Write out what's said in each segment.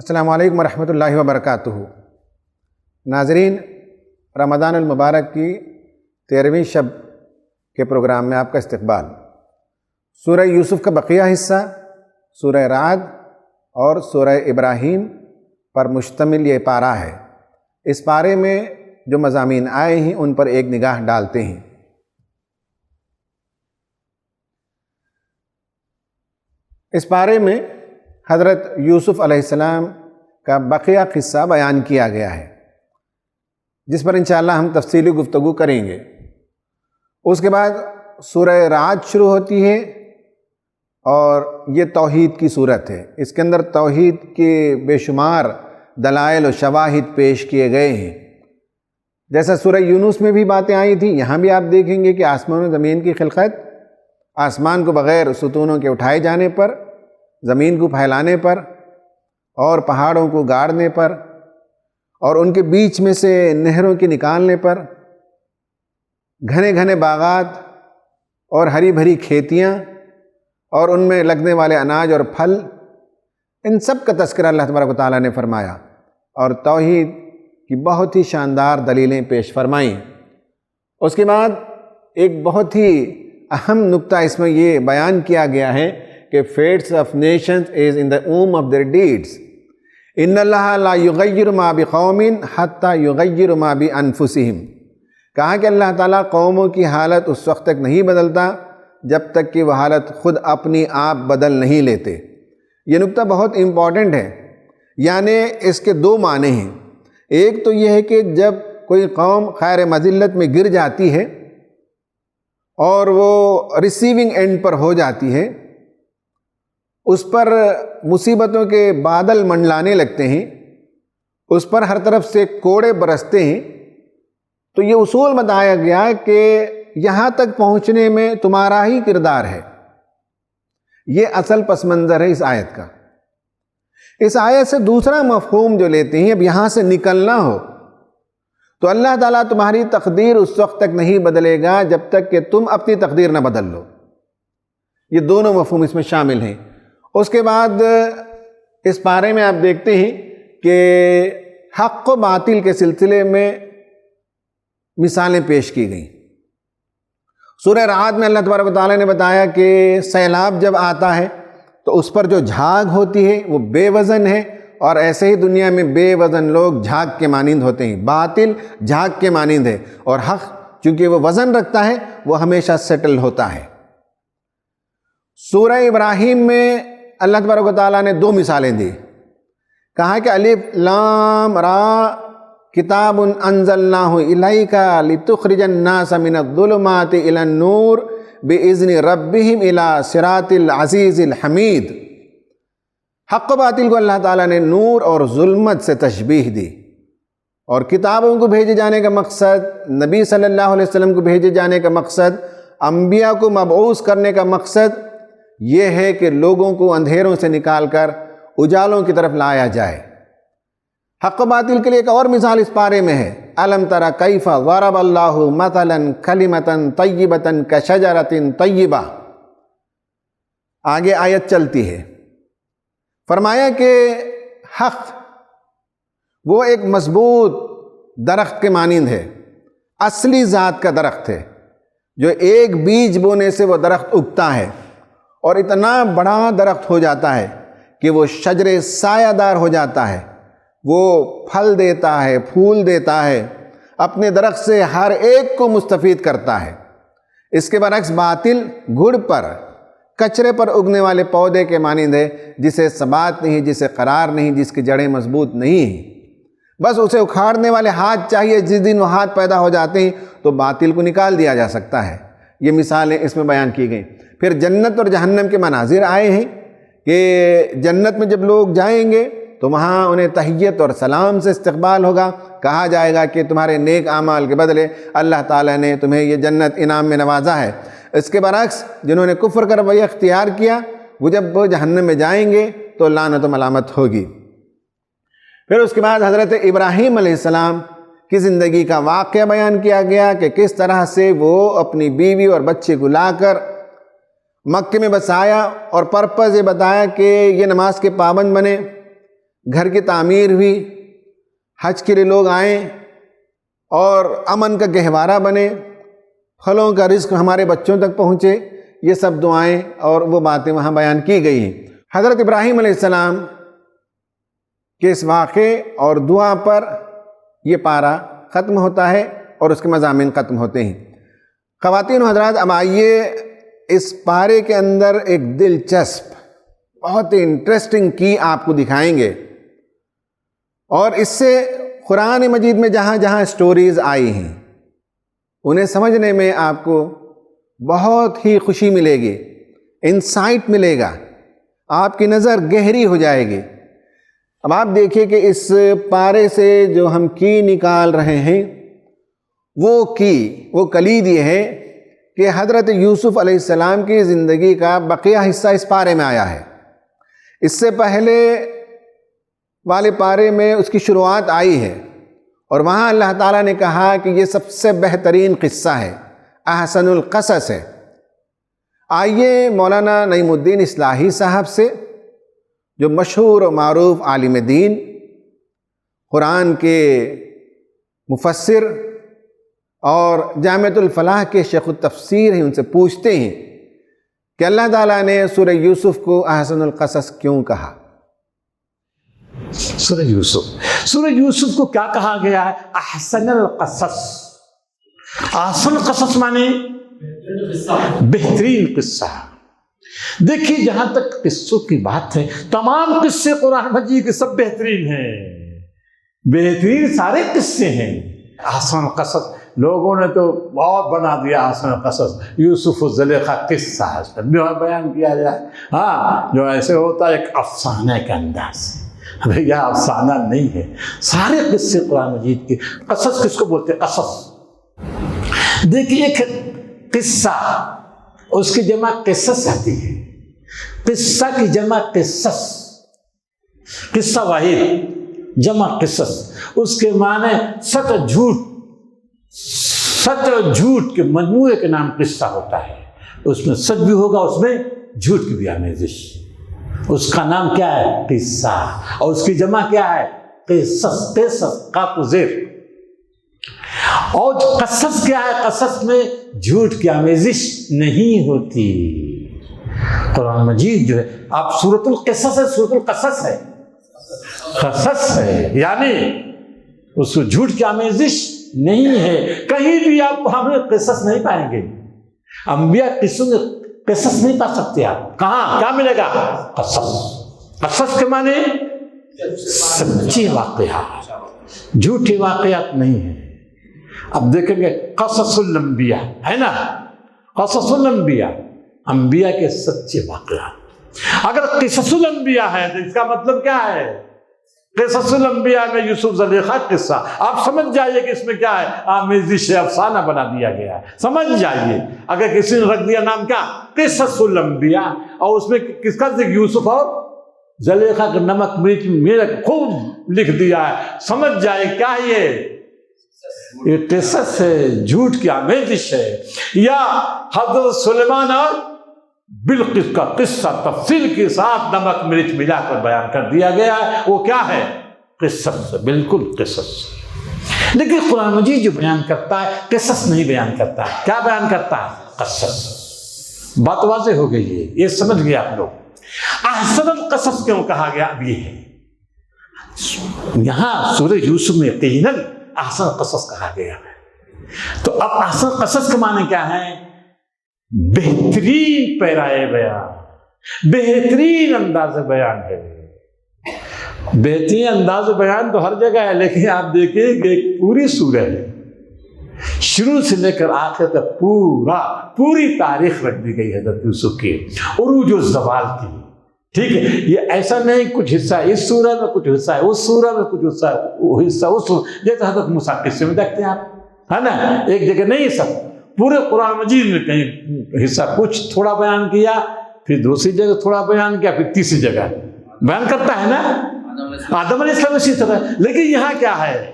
السلام علیکم ورحمۃ اللہ وبرکاتہ۔ ناظرین، رمضان المبارک کی 13ویں شب کے پروگرام میں آپ کا استقبال۔ سورہ یوسف کا بقیہ حصہ سورہ رعد اور سورہ ابراہیم پر مشتمل یہ پارہ ہے۔ اس پارے میں جو مضامین آئے ہیں ان پر ایک نگاہ ڈالتے ہیں۔ اس پارے میں حضرت یوسف علیہ السلام کا بقیہ قصہ بیان کیا گیا ہے، جس پر انشاءاللہ ہم تفصیلی گفتگو کریں گے۔ اس کے بعد سورہ رعد شروع ہوتی ہے اور یہ توحید کی صورت ہے۔ اس کے اندر توحید کے بے شمار دلائل و شواہد پیش کیے گئے ہیں۔ جیسا سورہ یونس میں بھی باتیں آئی تھیں، یہاں بھی آپ دیکھیں گے کہ آسمان و زمین کی خلقت، آسمان کو بغیر ستونوں کے اٹھائے جانے پر، زمین کو پھیلانے پر اور پہاڑوں کو گاڑنے پر اور ان کے بیچ میں سے نہروں کے نکالنے پر، گھنے گھنے باغات اور ہری بھری کھیتیاں اور ان میں لگنے والے اناج اور پھل، ان سب کا تذکرہ اللہ تبارک و تعالیٰ نے فرمایا اور توحید کی بہت ہی شاندار دلیلیں پیش فرمائیں۔ اس کے بعد ایک بہت ہی اہم نقطہ اس میں یہ بیان کیا گیا ہے کہ fates of nations is in the womb of their deeds. ان اللہ لا یغیر ما بقوم حتی یغیر ما بانفسہم۔ کہا کہ اللہ تعالیٰ قوموں کی حالت اس وقت تک نہیں بدلتا جب تک کہ وہ حالت خود اپنی آپ بدل نہیں لیتے۔ یہ نقطہ بہت امپورٹنٹ ہے، یعنی اس کے دو معنی ہیں۔ ایک تو یہ ہے کہ جب کوئی قوم خیر مذلت میں گر جاتی ہے اور وہ ریسیونگ اینڈ پر ہو جاتی ہے، اس پر مصیبتوں کے بادل منڈلانے لگتے ہیں، اس پر ہر طرف سے کوڑے برستے ہیں، تو یہ اصول بتایا گیا کہ یہاں تک پہنچنے میں تمہارا ہی کردار ہے۔ یہ اصل پس منظر ہے اس آیت کا۔ اس آیت سے دوسرا مفہوم جو لیتے ہیں، اب یہاں سے نکلنا ہو تو اللہ تعالیٰ تمہاری تقدیر اس وقت تک نہیں بدلے گا جب تک کہ تم اپنی تقدیر نہ بدل لو۔ یہ دونوں مفہوم اس میں شامل ہیں۔ اس کے بعد اس بارے میں آپ دیکھتے ہیں کہ حق و باطل کے سلسلے میں مثالیں پیش کی گئیں۔ سورہ رعد میں اللہ تبارک و تعالیٰ نے بتایا کہ سیلاب جب آتا ہے تو اس پر جو جھاگ ہوتی ہے وہ بے وزن ہے، اور ایسے ہی دنیا میں بے وزن لوگ جھاگ کے مانند ہوتے ہیں۔ باطل جھاگ کے مانند ہے اور حق چونکہ وہ وزن رکھتا ہے وہ ہمیشہ سیٹل ہوتا ہے۔ سورہ ابراہیم میں اللہ تبارک و تعالیٰ نے دو مثالیں دی۔ کہا کہ الف لام را کتاب انزلناہ الیک لتخرج الناس من الظلمات الی النور باذن ربہم الی صراط العزیز الحمید۔ حق و باطل کو اللہ تعالیٰ نے نور اور ظلمت سے تشبیہ دی، اور کتابوں کو بھیجے جانے کا مقصد، نبی صلی اللہ علیہ وسلم کو بھیجے جانے کا مقصد، انبیاء کو مبعوث کرنے کا مقصد یہ ہے کہ لوگوں کو اندھیروں سے نکال کر اجالوں کی طرف لایا جائے۔ حق و باطل کے لیے ایک اور مثال اس پارے میں ہے، الم تر کیف ضرب اللہ مثلا کلمۃ طیبۃ کشجرۃ طیبہ۔ آگے آیت چلتی ہے، فرمایا کہ حق وہ ایک مضبوط درخت کے مانند ہے، اصلی ذات کا درخت ہے، جو ایک بیج بونے سے وہ درخت اگتا ہے اور اتنا بڑا درخت ہو جاتا ہے کہ وہ شجر سایہ دار ہو جاتا ہے، وہ پھل دیتا ہے، پھول دیتا ہے، اپنے درخت سے ہر ایک کو مستفید کرتا ہے۔ اس کے برعکس باطل گڑ پر، کچرے پر اگنے والے پودے کے مانند ہے، جسے ثبات نہیں، جسے قرار نہیں، جس کی جڑیں مضبوط نہیں ہیں۔ بس اسے اکھاڑنے والے ہاتھ چاہیے، جس دن وہ ہاتھ پیدا ہو جاتے ہیں تو باطل کو نکال دیا جا سکتا ہے۔ یہ مثالیں اس میں بیان کی گئیں۔ پھر جنت اور جہنم کے مناظر آئے ہیں کہ جنت میں جب لوگ جائیں گے تو وہاں انہیں تحیت اور سلام سے استقبال ہوگا، کہا جائے گا کہ تمہارے نیک اعمال کے بدلے اللہ تعالیٰ نے تمہیں یہ جنت انعام میں نوازا ہے۔ اس کے برعکس جنہوں نے کفر کا رویہ اختیار کیا، وہ جب جہنم میں جائیں گے تو لعنت و ملامت ہوگی۔ پھر اس کے بعد حضرت ابراہیم علیہ السلام کی زندگی کا واقعہ بیان کیا گیا کہ کس طرح سے وہ اپنی بیوی اور بچے کو لا کر مکے میں بسایا، اور پرپز یہ بتایا کہ یہ نماز کے پابند بنے، گھر کی تعمیر ہوئی، حج کے لیے لوگ آئیں اور امن کا گہوارہ بنے، پھلوں کا رزق ہمارے بچوں تک پہنچے، یہ سب دعائیں اور وہ باتیں وہاں بیان کی گئی ہیں۔ حضرت ابراہیم علیہ السلام کے اس واقعے اور دعا پر یہ پارہ ختم ہوتا ہے اور اس کے مضامین ختم ہوتے ہیں۔ خواتین و حضرات، اب آئیے اس پارے کے اندر ایک دلچسپ بہت ہی انٹرسٹنگ کی آپ کو دکھائیں گے، اور اس سے قرآن مجید میں جہاں جہاں سٹوریز آئی ہیں انہیں سمجھنے میں آپ کو بہت ہی خوشی ملے گی، انسائٹ ملے گا، آپ کی نظر گہری ہو جائے گی۔ اب آپ دیکھیے کہ اس پارے سے جو ہم کی نکال رہے ہیں وہ کلید یہ ہے کہ حضرت یوسف علیہ السلام کی زندگی کا بقیہ حصہ اس پارے میں آیا ہے۔ اس سے پہلے والے پارے میں اس کی شروعات آئی ہے، اور وہاں اللہ تعالیٰ نے کہا کہ یہ سب سے بہترین قصہ ہے، احسن القصص ہے۔ آئیے مولانا نعیم الدین اصلاحی صاحب سے، جو مشہور و معروف عالم دین، قرآن کے مفسر اور جامعۃ الفلاح کے شیخ التفسیر ہیں، ان سے پوچھتے ہیں کہ اللہ تعالیٰ نے سورہ یوسف کو احسن القصص کیوں کہا؟ سورہ یوسف کو کیا کہا گیا ہے؟ احسن القصص۔ احسن القصص معنی بہترین قصہ۔ دیکھیے جہاں تک قصوں کی بات ہے، تمام قصے قرآن مجید کے سب بہترین ہیں، بہترین سارے قصے ہیں۔ احسن القصص لوگوں نے تو بہت بنا دیا، احسن القصص یوسف و زلیخا قصہ بیان کیا جائے، ہاں جو ایسے ہوتا ہے ایک افسانے کا انداز۔ یہ افسانہ نہیں ہے، سارے قصے قرآن مجید کے۔ قصص کس کو بولتے ہیں؟ قصص۔ دیکھیے ایک قصہ، اس کی جمع قصص آتی ہے، قصہ کی جمع قصص، قصہ واحد جمع قصص، اس کے معنی سچ اور جھوٹ، سچ اور جھوٹ کے مجموعے کے نام قصہ ہوتا ہے۔ اس میں سچ بھی ہوگا، اس میں جھوٹ کی بھی آمیزش، اس کا نام کیا ہے؟ قصہ۔ اور اس کی جمع کیا ہے؟ قصص۔ قصص قاف و زیر۔ اور قصص کیا ہے؟ قصص میں جھوٹ کی آمیزش نہیں ہوتی۔ قرآن مجید جو ہے، آپ سورۃ القصص ہے، سورۃ القصص ہے، قصص ہے، یعنی اس کو جھوٹ کی آمیزش نہیں ہے۔ کہیں بھی آپ ہمیں قصص نہیں پائیں گے، انبیاء قصوں میں قصص نہیں پا سکتے آپ۔ کہاں کیا ملے گا؟ قصص۔ قصص کے معنی سچے واقعات، جھوٹے واقعات نہیں ہیں۔ اب دیکھیں گے قصص الانبیاء ہے نا، قصص الانبیاء، انبیاء کے سچے واقعات۔ اگر قصص الانبیاء ہے تو اس کا مطلب کیا ہے؟ قصص الانبیاء میں یوسف زلیخا قصہ، آپ سمجھ جائیے کہ اس میں کیا ہے؟ آمیزش ہے، افسانہ بنا دیا گیا ہے، سمجھ جائیے۔ اگر کسی نے رکھ دیا نام کیا؟ قصص الانبیاء، اور اس میں کس کا ذکر؟ یوسف اور زلیخا کا نمک مرچ میرے خوب لکھ دیا ہے، سمجھ جائے کیا یہ قصص ہے، جھوٹ کی آمیزش ہے۔ یا حضرت سلیمان اور بلقیس کا قصہ تفصیل کے ساتھ نمک مرچ ملا کر بیان کر دیا گیا ہے، وہ کیا ہے؟ قصص، بالکل قصص۔ لیکن قرآن مجید جو بیان کرتا ہے قصص نہیں بیان کرتا ہے، کیا بیان کرتا ہے؟ قصص۔ بات واضح ہو گئی ہے، یہ سمجھ گئے آپ لوگ۔ احسن القصص کیوں کہا گیا؟ اب یہ ہے یہاں سورہ یوسف میں یقیناً احسن القصص کہا گیا ہے۔ تو اب احسن القصص کے معنی کیا ہے؟ بہترین پیرائے بیان، بہترین انداز بیان ہے۔ بہترین انداز بیان تو ہر جگہ ہے، لیکن آپ دیکھیں کہ ایک پوری سورہ ہے، شروع سے لے کر آخر تک پوری تاریخ رکھ دی گئی حضرت یوسف کی، عروج و زوال کی۔ ٹھیک ہے، یہ ایسا نہیں کچھ حصہ اس سورہ میں، کچھ حصہ ہے اس سورہ میں، کچھ حصہ اس سورہ، جیسے حضرت موسیٰ قصے میں دیکھتے ہیں آپ، ہے نا، ایک جگہ نہیں، سب پورے قرآن مجید میں کہیں حصہ کچھ تھوڑا بیان کیا، پھر دوسری جگہ تھوڑا بیان کیا، پھر تیسری جگہ بیان کرتا ہے نا آدم علیہ السلام اسی طرح۔ لیکن یہاں کیا ہے؟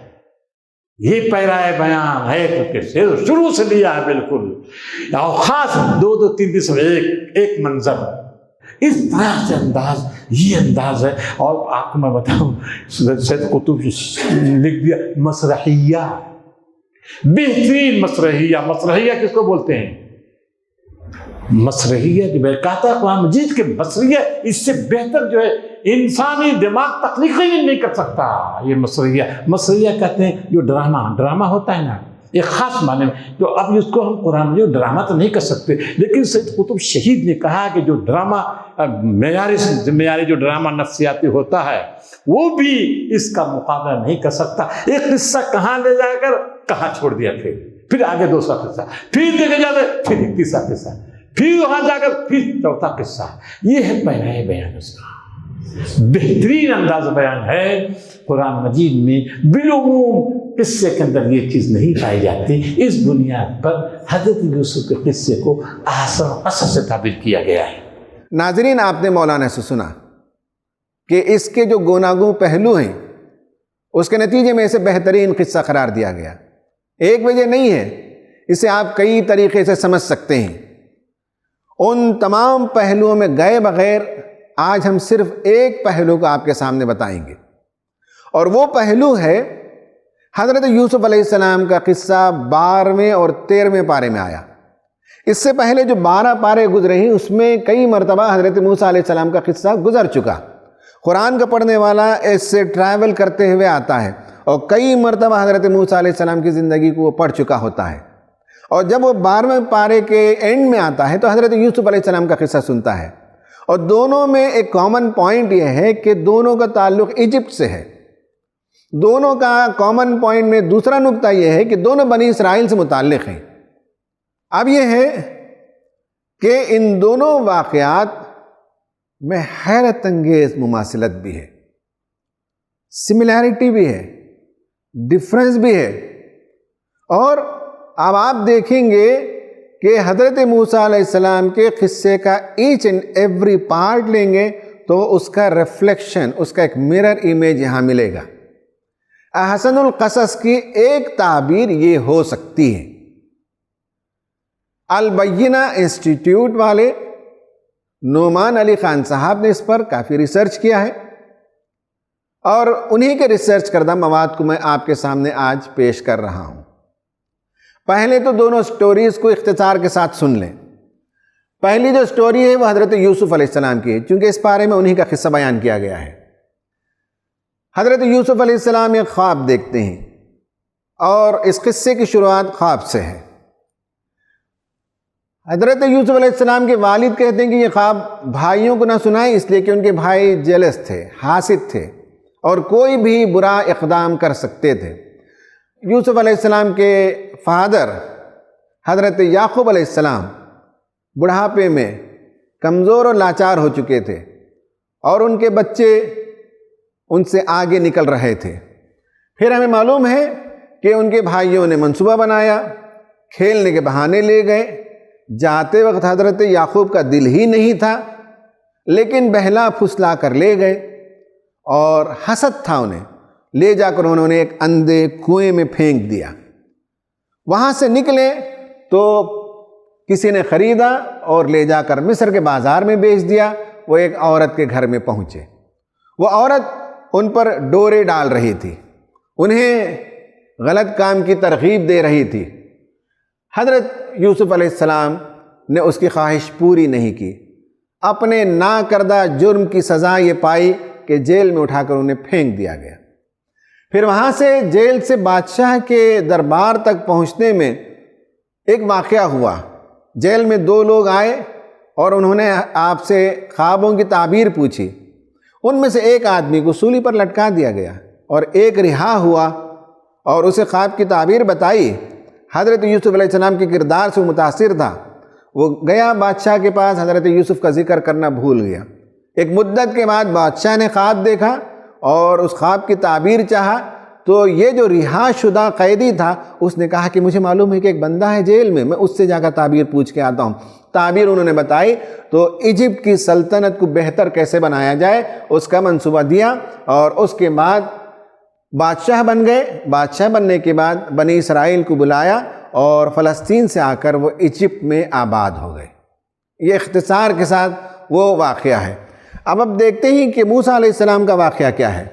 یہ پیرائے بیان ہے کہ شروع سے لیا ہے بالکل، اور خاص دو تین سے ایک منظر، اس طرح سے انداز یہ انداز ہے. اور آپ کو میں بتاؤں سید قطب لکھ دیا مسرحیہ، بہترین مسرحیہ. مسرحیہ کس کو بولتے ہیں؟ مسرحیہ جو میں کہتا ہے قرآن مجید کے مسرحیہ اس سے بہتر جو ہے انسانی دماغ تخلیق ہی نہیں کر سکتا. یہ مسرحیہ، مسرحیہ کہتے ہیں جو ڈرامہ ہوتا ہے نا ایک خاص معنی میں. تو اب اس کو ہم قرآن مجید ڈرامہ تو نہیں کر سکتے، لیکن سید قطب شہید نے کہا کہ جو ڈرامہ معیاری جو ڈرامہ نفسیاتی ہوتا ہے وہ بھی اس کا مقابلہ نہیں کر سکتا. ایک قصہ کہاں لے جا کر کہاں چھوڑ دیا، پھر آگے دوسرا قصہ، پھر دیکھے جاتے پھر ایک تیسرا قصہ، پھر وہاں جا کر پھر چوتھا قصہ. یہ ہے پہلا بیان اس کا. بہترین انداز بیان ہے قرآن مجید میں. بالعموم قصے کے اندر یہ چیز نہیں پائی جاتی. اس بنیاد پر حضرت یوسف کے قصے کو احسن قصص سے تعبیر کیا گیا ہے. ناظرین، آپ نے مولانا سے سنا کہ اس کے جو گوناگوں پہلو ہیں اس کے نتیجے میں اسے بہترین قصہ قرار دیا گیا. ایک وجہ نہیں ہے، اسے آپ کئی طریقے سے سمجھ سکتے ہیں. ان تمام پہلوؤں میں گئے بغیر آج ہم صرف ایک پہلو کو آپ کے سامنے بتائیں گے، اور وہ پہلو ہے حضرت یوسف علیہ السلام کا قصہ 12ویں اور 13ویں پارے میں آیا. اس سے پہلے جو 12 پارے گزرے ہیں اس میں کئی مرتبہ حضرت موسیٰ علیہ السلام کا قصہ گزر چکا. قرآن کا پڑھنے والا اس سے ٹریول کرتے ہوئے آتا ہے اور کئی مرتبہ حضرت موسیٰ علیہ السلام کی زندگی کو وہ پڑھ چکا ہوتا ہے. اور جب وہ 12ویں پارے کے اینڈ میں آتا ہے تو حضرت یوسف علیہ السلام کا قصہ سنتا ہے. اور دونوں میں ایک کامن پوائنٹ یہ ہے کہ دونوں کا تعلق ایجپٹ سے ہے. دونوں کا کامن پوائنٹ میں دوسرا نقطہ یہ ہے کہ دونوں بنی اسرائیل سے متعلق ہیں. اب یہ ہے کہ ان دونوں واقعات میں حیرت انگیز مماثلت بھی ہے، سملیرٹی بھی ہے، ڈفرنس بھی ہے. اور اب آپ دیکھیں گے کہ حضرت موسیٰ علیہ السلام کے قصے کا ایچ اینڈ ایوری پارٹ لیں گے تو اس کا ریفلیکشن، اس کا ایک مرر امیج یہاں ملے گا. احسن القصص کی ایک تعبیر یہ ہو سکتی ہے. البینہ انسٹیٹیوٹ والے نعمان علی خان صاحب نے اس پر کافی ریسرچ کیا ہے، اور انہی کے ریسرچ کردہ مواد کو میں آپ کے سامنے آج پیش کر رہا ہوں. پہلے تو دونوں سٹوریز کو اختصار کے ساتھ سن لیں. پہلی جو سٹوری ہے وہ حضرت یوسف علیہ السلام کی ہے، چونکہ اس پارے میں انہی کا قصہ بیان کیا گیا ہے. حضرت یوسف علیہ السلام ایک خواب دیکھتے ہیں اور اس قصے کی شروعات خواب سے ہے. حضرت یوسف علیہ السلام کے والد کہتے ہیں کہ یہ خواب بھائیوں کو نہ سنائیں، اس لیے کہ ان کے بھائی جیلس تھے، حاسد تھے اور کوئی بھی برا اقدام کر سکتے تھے. یوسف علیہ السلام کے فادر حضرت یعقوب علیہ السلام بڑھاپے میں کمزور اور لاچار ہو چکے تھے اور ان کے بچے ان سے آگے نکل رہے تھے. پھر ہمیں معلوم ہے کہ ان کے بھائیوں نے منصوبہ بنایا، کھیلنے کے بہانے لے گئے. جاتے وقت حضرت یعقوب کا دل ہی نہیں تھا، لیکن بہلا پھسلا کر لے گئے اور حسد تھا انہیں. لے جا کر انہوں نے ایک اندھے کنویں میں پھینک دیا. وہاں سے نکلے تو کسی نے خریدا اور لے جا کر مصر کے بازار میں بیچ دیا. وہ ایک عورت کے گھر میں پہنچے. وہ عورت ان پر ڈورے ڈال رہی تھی، انہیں غلط کام کی ترغیب دے رہی تھی. حضرت یوسف علیہ السلام نے اس کی خواہش پوری نہیں کی. اپنے نا کردہ جرم کی سزا یہ پائی کہ جیل میں اٹھا کر انہیں پھینک دیا گیا. پھر وہاں سے جیل سے بادشاہ کے دربار تک پہنچنے میں ایک واقعہ ہوا. جیل میں 2 لوگ آئے اور انہوں نے آپ سے خوابوں کی تعبیر پوچھی. ان میں سے ایک آدمی کو سولی پر لٹکا دیا گیا اور ایک رہا ہوا اور اسے خواب کی تعبیر بتائی. حضرت یوسف علیہ السلام کے کردار سے متاثر تھا. وہ گیا بادشاہ کے پاس، حضرت یوسف کا ذکر کرنا بھول گیا. ایک مدت کے بعد بادشاہ نے خواب دیکھا اور اس خواب کی تعبیر چاہا. تو یہ جو رہا شدہ قیدی تھا اس نے کہا کہ مجھے معلوم ہے کہ ایک بندہ ہے جیل میں اس سے جا کر تعبیر پوچھ کے آتا ہوں. تعبیر انہوں نے بتائی تو ایجپٹ کی سلطنت کو بہتر کیسے بنایا جائے اس کا منصوبہ دیا اور اس کے بعد بادشاہ بن گئے. بادشاہ بننے کے بعد بنی اسرائیل کو بلایا اور فلسطین سے آ کر وہ ایجپٹ میں آباد ہو گئے. یہ اختصار کے ساتھ وہ واقعہ ہے. اب دیکھتے ہیں کہ موسیٰ علیہ السلام کا واقعہ کیا ہے۔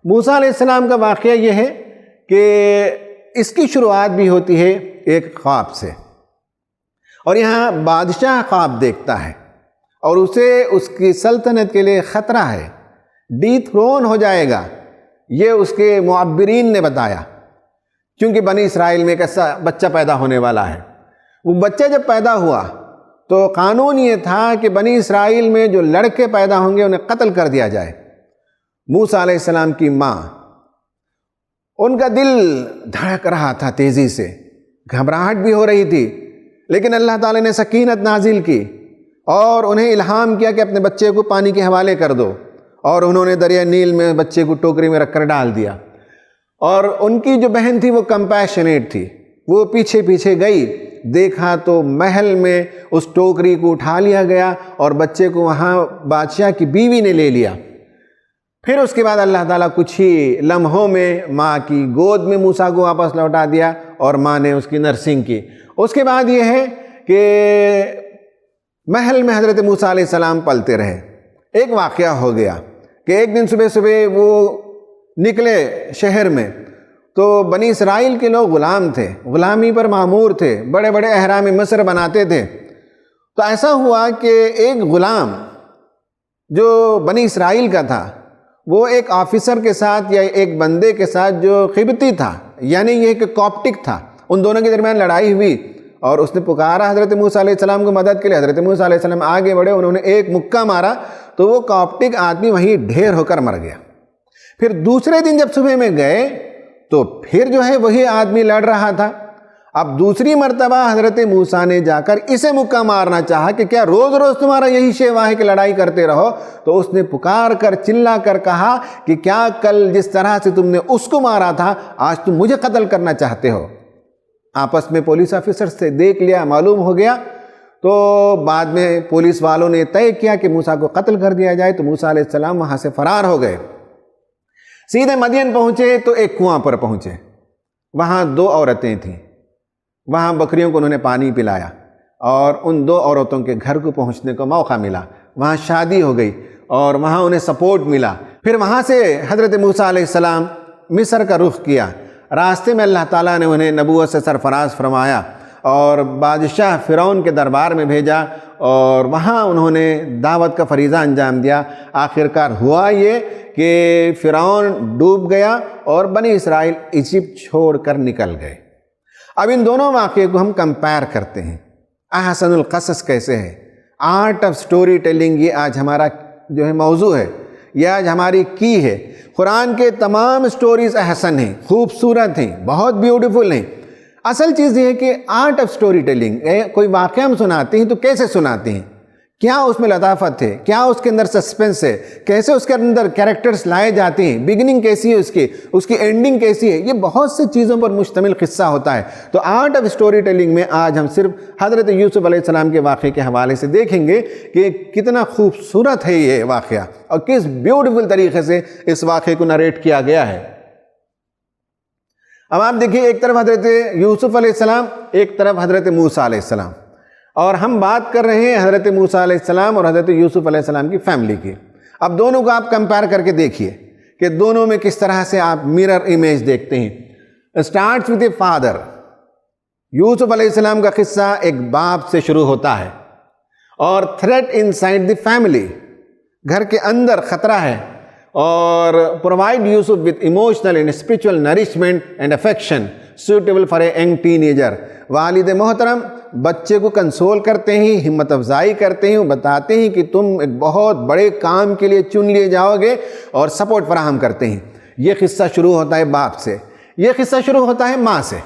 موسیٰ علیہ السلام کا واقعہ یہ ہے کہ اس کی شروعات بھی ہوتی ہے ایک خواب سے، اور یہاں بادشاہ خواب دیکھتا ہے اور اسے اس کی سلطنت کے لیے خطرہ ہے، ڈی تھرون ہو جائے گا، یہ اس کے معبرین نے بتایا، کیونکہ بنی اسرائیل میں ایک ایسا بچہ پیدا ہونے والا ہے۔ وہ بچہ جب پیدا ہوا تو قانون یہ تھا کہ بنی اسرائیل میں جو لڑکے پیدا ہوں گے انہیں قتل کر دیا جائے۔ موسیٰ علیہ السلام کی ماں، ان کا دل دھڑک رہا تھا تیزی سے، گھبراہٹ بھی ہو رہی تھی، لیکن اللہ تعالی نے سکینت نازل کی اور انہیں الہام کیا کہ اپنے بچے کو پانی کے حوالے کر دو، اور انہوں نے دریا نیل میں بچے کو ٹوکری میں رکھ کر ڈال دیا۔ اور ان کی جو بہن تھی وہ کمپیشنیٹ تھی، وہ پیچھے پیچھے گئی، دیکھا تو محل میں اس ٹوکری کو اٹھا لیا گیا اور بچے کو وہاں بادشاہ کی بیوی نے لے لیا۔ پھر اس کے بعد اللہ تعالیٰ کچھ ہی لمحوں میں ماں کی گود میں موسیٰ کو واپس لوٹا دیا اور ماں نے اس کی نرسنگ کی۔ اس کے بعد یہ ہے کہ محل میں حضرت موسیٰ علیہ السلام پلتے رہے۔ ایک واقعہ ہو گیا کہ ایک دن صبح صبح وہ نکلے شہر میں، تو بنی اسرائیل کے لوگ غلام تھے، غلامی پر معمور تھے، بڑے بڑے احرام مصر بناتے تھے۔ تو ایسا ہوا کہ ایک غلام جو بنی اسرائیل کا تھا وہ ایک آفیسر کے ساتھ یا ایک بندے کے ساتھ جو قبطی تھا، یعنی یہ کہ کاپٹک تھا، ان دونوں کے درمیان لڑائی ہوئی اور اس نے پکارا حضرت موسیٰ علیہ السلام کو مدد کے لیے۔ حضرت موسیٰ علیہ السلام آگے بڑھے، انہوں نے ایک مکہ مارا تو وہ کاپٹک آدمی وہیں ڈھیر ہو کر مر گیا۔ پھر دوسرے دن جب صبح میں گئے تو پھر جو ہے وہی آدمی لڑ رہا تھا۔ اب دوسری مرتبہ حضرت موسیٰ نے جا کر اسے مکہ مارنا چاہا کہ کیا روز روز تمہارا یہی شیوا ہے کہ لڑائی کرتے رہو؟ تو اس نے پکار کر چلا کر کہا کہ کیا کل جس طرح سے تم نے اس کو مارا تھا آج تم مجھے قتل کرنا چاہتے ہو؟ آپس میں پولیس آفیسر سے دیکھ لیا، معلوم ہو گیا، تو بعد میں پولیس والوں نے طے کیا کہ موسیٰ کو قتل کر دیا جائے۔ تو موسیٰ علیہ السلام وہاں سے فرار ہو گئے، سیدھے مدین پہنچے تو ایک کنواں پر پہنچے، وہاں دو عورتیں تھیں، وہاں بکریوں کو انہوں نے پانی پلایا اور ان دو عورتوں کے گھر کو پہنچنے کو موقع ملا، وہاں شادی ہو گئی اور وہاں انہیں سپورٹ ملا۔ پھر وہاں سے حضرت موسیٰ علیہ السلام مصر کا رخ کیا، راستے میں اللہ تعالیٰ نے انہیں نبوت سے سرفراز فرمایا اور بادشاہ فرعون کے دربار میں بھیجا اور وہاں انہوں نے دعوت کا فریضہ انجام دیا۔ آخرکار ہوا یہ کہ فرعون ڈوب گیا اور بنی اسرائیل ایجپٹ چھوڑ کر نکل گئے۔ اب ان دونوں واقعے کو ہم کمپیئر کرتے ہیں، احسن القصص کیسے ہے، آرٹ آف سٹوری ٹیلنگ، یہ آج ہمارا جو ہے موضوع ہے، یہ آج ہماری کی ہے۔ قرآن کے تمام سٹوریز احسن ہیں، خوبصورت ہیں، بہت بیوٹیفل ہیں۔ اصل چیز یہ ہے کہ آرٹ آف سٹوری ٹیلنگ، کوئی واقعہ ہم سناتے ہیں تو کیسے سناتے ہیں، کیا اس میں لطافت ہے، کیا اس کے اندر سسپنس ہے، کیسے اس کے اندر کیریکٹرز لائے جاتے ہیں، بگننگ کیسی ہے اس کی اینڈنگ کیسی ہے، یہ بہت سی چیزوں پر مشتمل قصہ ہوتا ہے۔ تو آرٹ آف سٹوری ٹیلنگ میں آج ہم صرف حضرت یوسف علیہ السلام کے واقعے کے حوالے سے دیکھیں گے کہ کتنا خوبصورت ہے یہ واقعہ اور کس بیوٹیفل طریقے سے اس واقعے کو نریٹ کیا گیا ہے۔ اب آپ دیکھیے، ایک طرف حضرت یوسف علیہ السلام، ایک طرف حضرت موسیٰ علیہ السلام، اور ہم بات کر رہے ہیں حضرت موسیٰ علیہ السلام اور حضرت یوسف علیہ السلام کی فیملی کی۔ اب دونوں کو آپ کمپیئر کر کے دیکھیے کہ دونوں میں کس طرح سے آپ میرر امیج دیکھتے ہیں۔ اسٹارٹس وتھ اے فادر، یوسف علیہ السلام کا قصہ ایک باپ سے شروع ہوتا ہے اور threat inside the family, گھر کے اندر خطرہ ہے، اور provide Yusuf with emotional and spiritual nourishment and affection suitable for a young teenager. والد محترم بچے کو کنسول کرتے ہیں، ہمت افزائی کرتے ہیں، بتاتے ہیں کہ تم ایک بہت بڑے کام کے لیے چن لیے جاؤ گے اور سپورٹ فراہم کرتے ہیں۔ یہ قصہ شروع ہوتا ہے باپ سے، یہ قصہ شروع ہوتا ہے ماں سے۔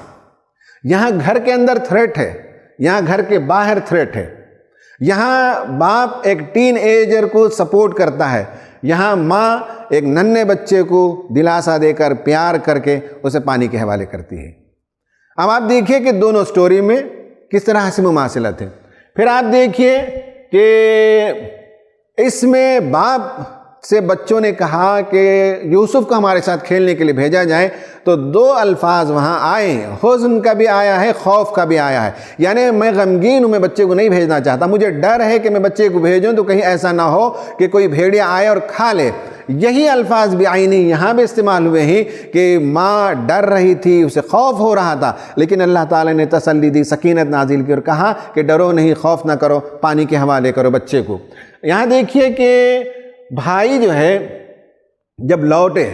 یہاں گھر کے اندر تھریٹ ہے، یہاں گھر کے باہر تھریٹ ہے۔ یہاں باپ ایک ٹین ایجر کو سپورٹ کرتا ہے، یہاں ماں ایک ننھے بچے کو دلاسا دے کر پیار کر کے اسے پانی کے حوالے کرتی ہے۔ اب آپ دیکھیے کہ دونوں سٹوری میں کس طرح سے مماثلت ہے۔ پھر آپ دیکھیے کہ اس میں باپ سے بچوں نے کہا کہ یوسف کو ہمارے ساتھ کھیلنے کے لیے بھیجا جائے، تو دو الفاظ وہاں آئے ہیں، حزن کا بھی آیا ہے، خوف کا بھی آیا ہے، یعنی میں غمگین ہوں، میں بچے کو نہیں بھیجنا چاہتا، مجھے ڈر ہے کہ میں بچے کو بھیجوں تو کہیں ایسا نہ ہو کہ کوئی بھیڑیا آئے اور کھا لے۔ یہی الفاظ بھی آئینی یہاں بھی استعمال ہوئے ہیں کہ ماں ڈر رہی تھی، اسے خوف ہو رہا تھا، لیکن اللہ تعالیٰ نے تسلی دی، سکینت نازل کی اور کہا کہ ڈرو نہیں، خوف نہ کرو، پانی کے حوالے کرو بچے کو۔ یہاں دیکھیے کہ بھائی جو ہے جب لوٹے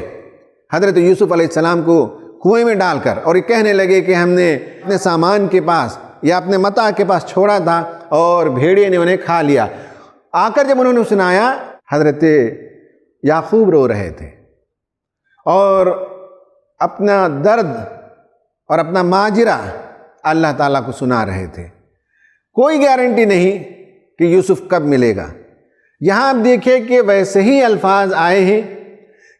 حضرت یوسف علیہ السلام کو کنویں میں ڈال کر، اور یہ کہنے لگے کہ ہم نے اپنے سامان کے پاس یا اپنے متاع کے پاس چھوڑا تھا اور بھیڑیے نے انہیں کھا لیا، آ کر جب انہوں نے سنایا، حضرت یعقوب رو رہے تھے اور اپنا درد اور اپنا ماجرہ اللہ تعالیٰ کو سنا رہے تھے۔ کوئی گارنٹی نہیں کہ یوسف کب ملے گا۔ یہاں آپ دیکھیں کہ ویسے ہی الفاظ آئے ہیں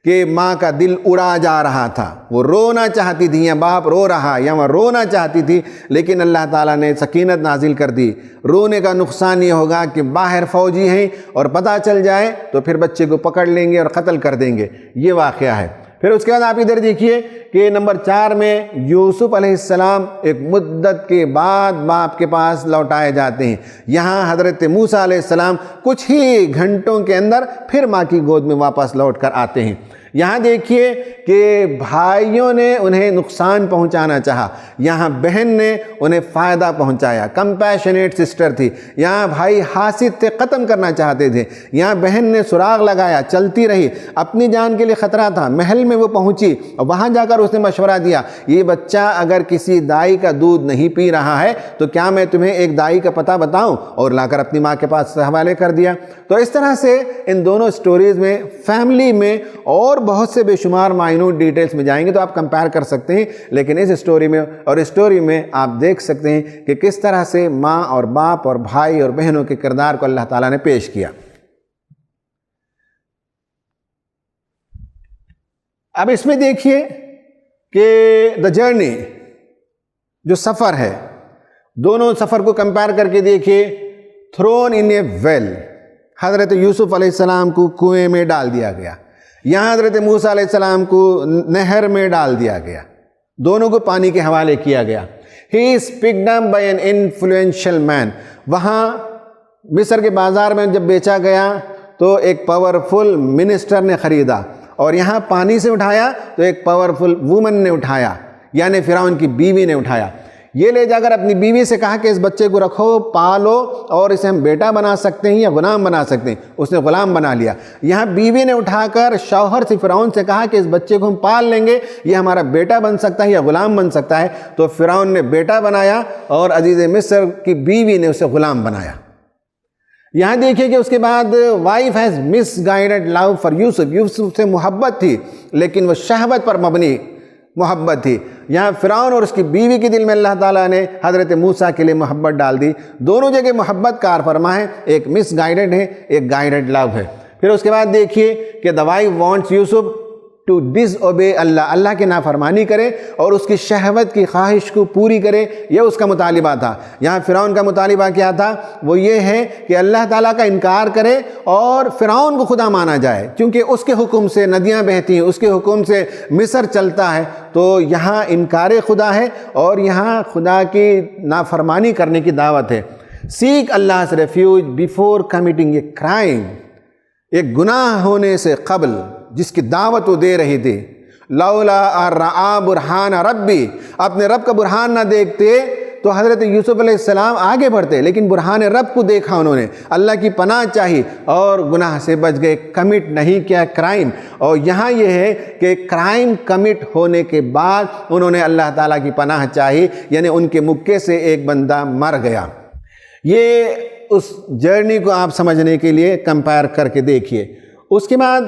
کہ ماں کا دل اڑا جا رہا تھا، وہ رونا چاہتی تھی، یا باپ رو رہا یا وہ رونا چاہتی تھی، لیکن اللہ تعالیٰ نے سکینت نازل کر دی۔ رونے کا نقصان یہ ہوگا کہ باہر فوجی ہیں اور پتہ چل جائے تو پھر بچے کو پکڑ لیں گے اور قتل کر دیں گے، یہ واقعہ ہے۔ پھر اس کے بعد آپ ادھر دیکھیے کہ نمبر 4 میں یوسف علیہ السلام ایک مدت کے بعد باپ کے پاس لوٹائے جاتے ہیں۔ یہاں حضرت موسیٰ علیہ السلام کچھ ہی گھنٹوں کے اندر پھر ماں کی گود میں واپس لوٹ کر آتے ہیں۔ یہاں دیکھیے کہ بھائیوں نے انہیں نقصان پہنچانا چاہا، یہاں بہن نے انہیں فائدہ پہنچایا، کمپیشنیٹ سسٹر تھی۔ یہاں بھائی حاسد تھے، ختم کرنا چاہتے تھے، یہاں بہن نے سراغ لگایا، چلتی رہی، اپنی جان کے لیے خطرہ تھا، محل میں وہ پہنچی اور وہاں جا کر اس نے مشورہ دیا، یہ بچہ اگر کسی دائی کا دودھ نہیں پی رہا ہے تو کیا میں تمہیں ایک دائی کا پتہ بتاؤں، اور لا کر اپنی ماں کے پاس حوالے کر دیا۔ تو اس طرح سے ان دونوں سٹوریز میں، فیملی میں، اور بہت سے بے شمار مائنوٹ ڈیٹیلز میں جائیں گے تو آپ کمپیئر کر سکتے ہیں، لیکن اس سٹوری میں اور اسٹوری میں آپ دیکھ سکتے ہیں کہ کس طرح سے ماں اور باپ اور بھائی اور بہنوں کے کردار کو اللہ تعالیٰ نے پیش کیا۔ اب اس میں دیکھیے کہ دا جرنی، جو سفر ہے، دونوں سفر کو کمپیئر کر کے دیکھیے۔ تھرون ان اے ویل، حضرت یوسف علیہ السلام کو کنویں میں ڈال دیا گیا، یہاں حضرت موسیٰ علیہ السلام کو نہر میں ڈال دیا گیا، دونوں کو پانی کے حوالے کیا گیا۔ He is picked up by an influential man، وہاں مصر کے بازار میں جب بیچا گیا تو ایک پاورفل منسٹر نے خریدا، اور یہاں پانی سے اٹھایا تو ایک پاورفل وومن نے اٹھایا، یعنی فرعون کی بیوی نے اٹھایا۔ یہ لے جا کر اپنی بیوی سے کہا کہ اس بچے کو رکھو، پالو، اور اسے ہم بیٹا بنا سکتے ہیں یا غلام بنا سکتے ہیں، اس نے غلام بنا لیا۔ یہاں بیوی نے اٹھا کر شوہر سے، فرعون سے کہا کہ اس بچے کو ہم پال لیں گے، یہ ہمارا بیٹا بن سکتا ہے یا غلام بن سکتا ہے، تو فرعون نے بیٹا بنایا اور عزیز مصر کی بیوی نے اسے غلام بنایا۔ یہاں دیکھیے کہ اس کے بعد wife has misguided love for Yusuf, Yusuf سے محبت تھی لیکن وہ شہوت پر مبنی محبت تھی۔ یہاں فرعون اور اس کی بیوی کے دل میں اللہ تعالیٰ نے حضرت موسیٰ کے لیے محبت ڈال دی، دونوں جگہ محبت کار فرما ہے، ایک مس گائیڈڈ ہے، ایک گائیڈڈ لو ہے۔ پھر اس کے بعد دیکھیے کہ the wife wants Yusuf to disobey Allah, Allah کے نافرمانی کرے اور اس کی شہوت کی خواہش کو پوری کرے، یہ اس کا مطالبہ تھا۔ یہاں فرعون کا مطالبہ کیا تھا؟ وہ یہ ہے کہ اللہ تعالیٰ کا انکار کرے اور فرعون کو خدا مانا جائے، کیونکہ اس کے حکم سے ندیاں بہتی ہیں، اس کے حکم سے مصر چلتا ہے۔ تو یہاں انکار خدا ہے اور یہاں خدا کی نافرمانی کرنے کی دعوت ہے۔ سیک Allah's refuge before committing a crime، ایک گناہ ہونے سے قبل جس کی دعوت وہ دے رہی تھی۔ لولا الرعا برہان ربی، اپنے رب کا برہان نہ دیکھتے تو حضرت یوسف علیہ السلام آگے بڑھتے، لیکن برہان رب کو دیکھا انہوں نے، اللہ کی پناہ چاہی اور گناہ سے بچ گئے، کمٹ نہیں کیا کرائم۔ اور یہاں یہ ہے کہ کرائم کمٹ ہونے کے بعد انہوں نے اللہ تعالیٰ کی پناہ چاہی، یعنی ان کے مکے سے ایک بندہ مر گیا۔ یہ اس جرنی کو آپ سمجھنے کے لیے کمپیئر کر کے دیکھیے۔ اس کے بعد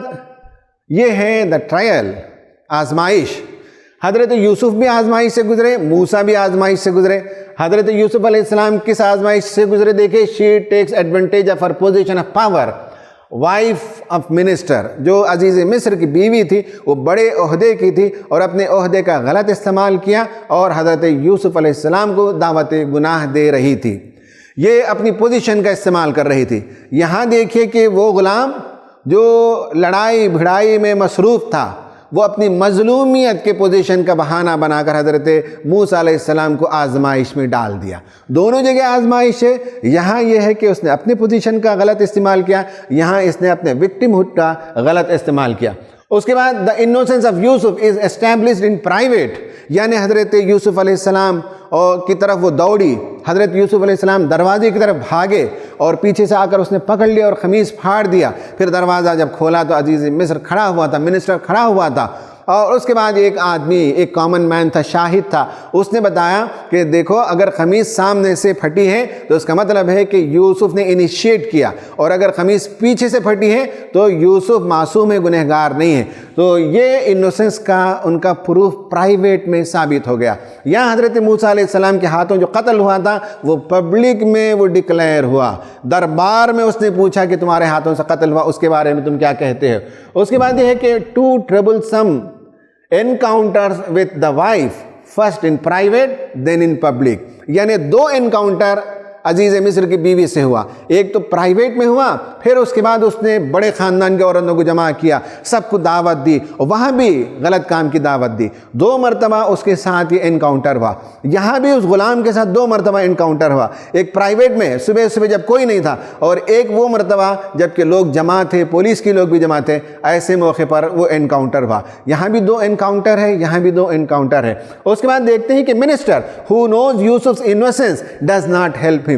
یہ ہے دا ٹرائل، آزمائش۔ حضرت یوسف بھی آزمائش سے گزرے، موسیٰ بھی آزمائش سے گزرے۔ حضرت یوسف علیہ السلام کس آزمائش سے گزرے دیکھیں، she takes advantage of her position of power, wife of minister, جو عزیز مصر کی بیوی تھی، وہ بڑے عہدے کی تھی اور اپنے عہدے کا غلط استعمال کیا اور حضرت یوسف علیہ السلام کو دعوت گناہ دے رہی تھی، یہ اپنی پوزیشن کا استعمال کر رہی تھی۔ یہاں دیکھیے کہ وہ غلام جو لڑائی بھڑائی میں مصروف تھا، وہ اپنی مظلومیت کے پوزیشن کا بہانہ بنا کر حضرت موسیٰ علیہ السلام کو آزمائش میں ڈال دیا. دونوں جگہ آزمائش ہے. یہاں یہ ہے کہ اس نے اپنے پوزیشن کا غلط استعمال کیا, یہاں اس نے اپنے وکٹم ہوڈ کا غلط استعمال کیا. اس کے بعد the innocence of Yusuf is established in private, یعنی حضرت یوسف علیہ السلام کی طرف وہ دوڑی. حضرت یوسف علیہ السلام دروازے کی طرف بھاگے اور پیچھے سے آ کر اس نے پکڑ لیا اور قمیص پھاڑ دیا. پھر دروازہ جب کھولا تو عزیز مصر کھڑا ہوا تھا, منسٹر کھڑا ہوا تھا. اور اس کے بعد ایک آدمی, ایک کامن مین تھا, شاہد تھا, اس نے بتایا کہ دیکھو اگر قمیص سامنے سے پھٹی ہے تو اس کا مطلب ہے کہ یوسف نے انیشیٹ کیا, اور اگر قمیص پیچھے سے پھٹی ہے تو یوسف معصوم ہے, گنہگار نہیں ہے. تو یہ انوسنس کا ان کا پروف پرائیویٹ میں ثابت ہو گیا. یہاں حضرت موسیٰ علیہ السلام کے ہاتھوں جو قتل ہوا تھا وہ پبلک میں وہ ڈکلیئر ہوا. دربار میں اس نے پوچھا کہ تمہارے ہاتھوں سے قتل ہوا, اس کے بارے میں تم کیا کہتے ہو. اس کے بعد یہ ہے کہ 2 troublesome encounters with the wife, first in private then in public, یعنی 2 انکاؤنٹر عزیز مصر کی بیوی سے ہوا. ایک تو پرائیویٹ میں ہوا, پھر اس کے بعد اس نے بڑے خاندان کے عورتوں کو جمع کیا, سب کو دعوت دی, اور وہاں بھی غلط کام کی دعوت دی. 2 مرتبہ اس کے ساتھ یہ انکاؤنٹر ہوا. یہاں بھی اس غلام کے ساتھ 2 مرتبہ انکاؤنٹر ہوا. ایک پرائیویٹ میں صبح صبح جب کوئی نہیں تھا, اور ایک وہ مرتبہ جب کہ لوگ جمع تھے, پولیس کے لوگ بھی جمع تھے, ایسے موقع پر وہ انکاؤنٹر ہوا. یہاں بھی 2 انکاؤنٹر ہے, یہاں بھی 2 انکاؤنٹر ہے. اس کے بعد دیکھتے ہیں کہ minister who knows Yusuf's innocence does not help him.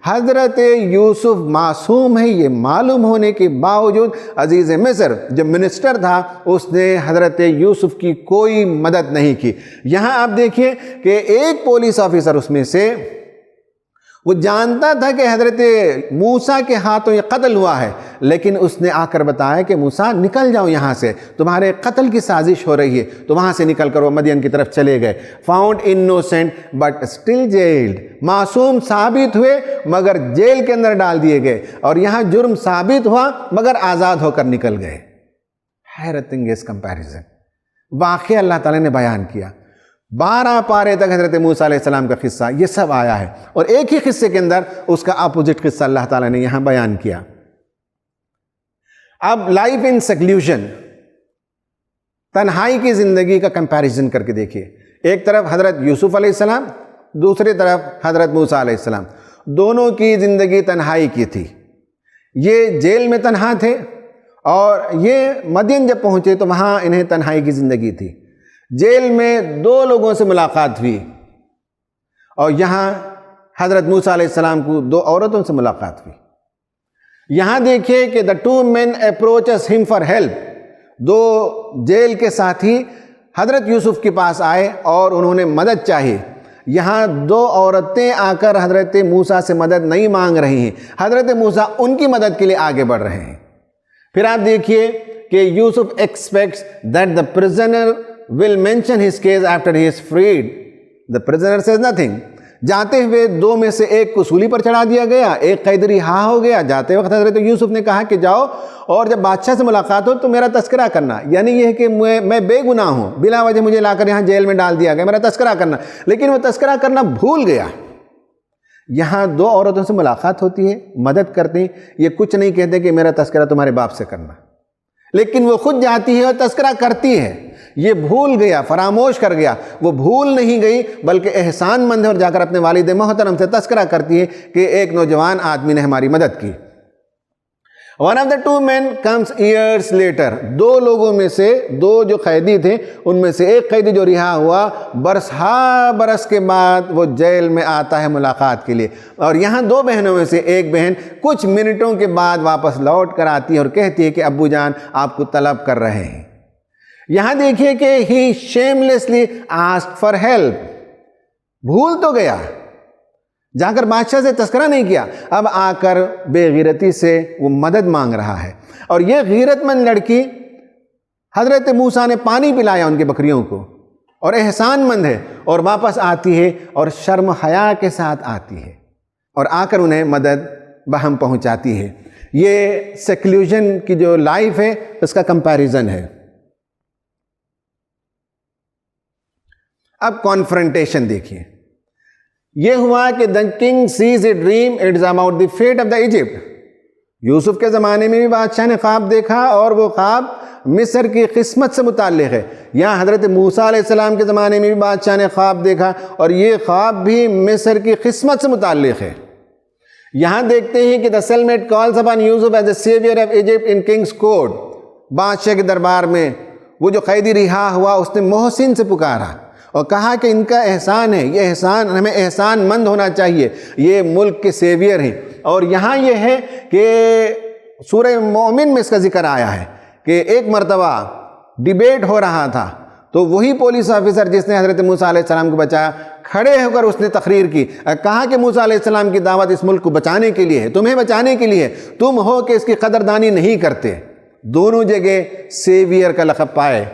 حضرت یوسف معصوم ہے یہ معلوم ہونے کے باوجود عزیز مصر جو منسٹر تھا اس نے حضرت یوسف کی کوئی مدد نہیں کی. یہاں آپ دیکھیے کہ ایک پولیس آفیسر اس میں سے وہ جانتا تھا کہ حضرت موسیٰ کے ہاتھوں یہ قتل ہوا ہے, لیکن اس نے آ کر بتایا کہ موسیٰ نکل جاؤ یہاں سے, تمہارے قتل کی سازش ہو رہی ہے, تو وہاں سے نکل کر وہ مدین کی طرف چلے گئے. Found innocent but still jailed, معصوم ثابت ہوئے مگر جیل کے اندر ڈال دیے گئے, اور یہاں جرم ثابت ہوا مگر آزاد ہو کر نکل گئے. حیرت انگیز کمپیریزن واقعہ اللہ تعالیٰ نے بیان کیا. 12 پارے تک حضرت موسیٰ علیہ السلام کا قصہ یہ سب آیا ہے, اور ایک ہی قصے کے اندر اس کا اپوزٹ قصہ اللہ تعالیٰ نے یہاں بیان کیا. اب لائف ان سیکلیوشن, تنہائی کی زندگی کا کمپیریزن کر کے دیکھیے. ایک طرف حضرت یوسف علیہ السلام, دوسری طرف حضرت موسیٰ علیہ السلام, دونوں کی زندگی تنہائی کی تھی. یہ جیل میں تنہا تھے, اور یہ مدین جب پہنچے تو وہاں انہیں تنہائی کی زندگی تھی. جیل میں 2 لوگوں سے ملاقات ہوئی, اور یہاں حضرت موسیٰ علیہ السلام کو 2 عورتوں سے ملاقات ہوئی. یہاں دیکھیے کہ the 2 men approaches him for help. 2 jail کے ساتھی حضرت یوسف کے پاس آئے اور انہوں نے مدد چاہی. یہاں 2 عورتیں آ کر حضرت موسیٰ سے مدد نہیں مانگ رہی ہیں, حضرت موسیٰ ان کی مدد کے لیے آگے بڑھ رہے ہیں. پھر آپ دیکھیے کہ Yusuf expects that the prisoner will mention his case after he is freed. The prisoner says nothing. جاتے ہوئے 2 میں سے ایک کو سولی پر چڑھا دیا گیا, ایک قید رہا ہو گیا. جاتے وقت حضرت یوسف نے کہا کہ جاؤ اور جب بادشاہ سے ملاقات ہو تو میرا تذکرہ کرنا, یعنی یہ ہے کہ میں بے گناہ ہوں, بلا وجہ مجھے لا کر یہاں جیل میں ڈال دیا گیا, میرا تذکرہ کرنا. لیکن وہ تذکرہ کرنا بھول گیا. یہاں 2 عورتوں سے ملاقات ہوتی ہے, مدد کرتے ہیں, یہ کچھ نہیں کہتے کہ میرا تذکرہ تمہارے باپ سے کرنا, لیکن وہ خود جاتی ہے اور تذکرہ کرتی ہے. یہ بھول گیا, فراموش کر گیا. وہ بھول نہیں گئی بلکہ احسان مند ہے, اور جا کر اپنے والد محترم سے تذکرہ کرتی ہے کہ ایک نوجوان آدمی نے ہماری مدد کی. One of the 2 men comes years later. 2 لوگوں میں سے 2 جو قیدی تھے ان میں سے ایک قیدی جو رہا ہوا برس کے بعد وہ جیل میں آتا ہے ملاقات کے لیے. اور یہاں 2 بہنوں میں سے ایک بہن کچھ منٹوں کے بعد واپس لوٹ کر آتی ہے اور کہتی ہے کہ ابو جان آپ کو طلب کر رہے ہیں. یہاں دیکھیے کہ he shamelessly asked for help. بھول تو گیا, جا کر بادشاہ سے تذکرہ نہیں کیا, اب آ کر بے غیرتی سے وہ مدد مانگ رہا ہے. اور یہ غیرت مند لڑکی حضرت موسیٰ نے پانی پلایا ان کے بکریوں کو, اور احسان مند ہے, اور واپس آتی ہے اور شرم حیا کے ساتھ آتی ہے, اور آ کر انہیں مدد بہم پہنچاتی ہے. یہ سیکلیوشن کی جو لائف ہے اس کا کمپیریزن ہے. اب کانفرنٹیشن دیکھیے. یہ ہوا کہ the king sees a dream, it is about the fate of the Egypt. یوسف کے زمانے میں بھی بادشاہ نے خواب دیکھا اور وہ خواب مصر کی قسمت سے متعلق ہے. یہاں حضرت موسیٰ علیہ السلام کے زمانے میں بھی بادشاہ نے خواب دیکھا اور یہ خواب بھی مصر کی قسمت سے متعلق ہے. یہاں دیکھتے ہیں کہ the cellmate calls upon Yusuf as the savior of Egypt in king's court. بادشاہ کے دربار میں وہ جو قیدی رہا ہوا اس نے محسن سے پکارا اور کہا کہ ان کا احسان ہے، یہ احسان، ہمیں احسان مند ہونا چاہیے، یہ ملک کے سیویئر ہیں. اور یہاں یہ ہے کہ سورہ مومن میں اس کا ذکر آیا ہے کہ ایک مرتبہ ڈیبیٹ ہو رہا تھا تو وہی پولیس آفیسر جس نے حضرت موسیٰ علیہ السلام کو بچایا کھڑے ہو کر اس نے تقریر کی، کہا کہ موسیٰ علیہ السلام کی دعوت اس ملک کو بچانے کے لیے ہے، تمہیں بچانے کے لیے، تم ہو کہ اس کی قدردانی نہیں کرتے. دونوں جگہ سیویئر کا لقب پائے.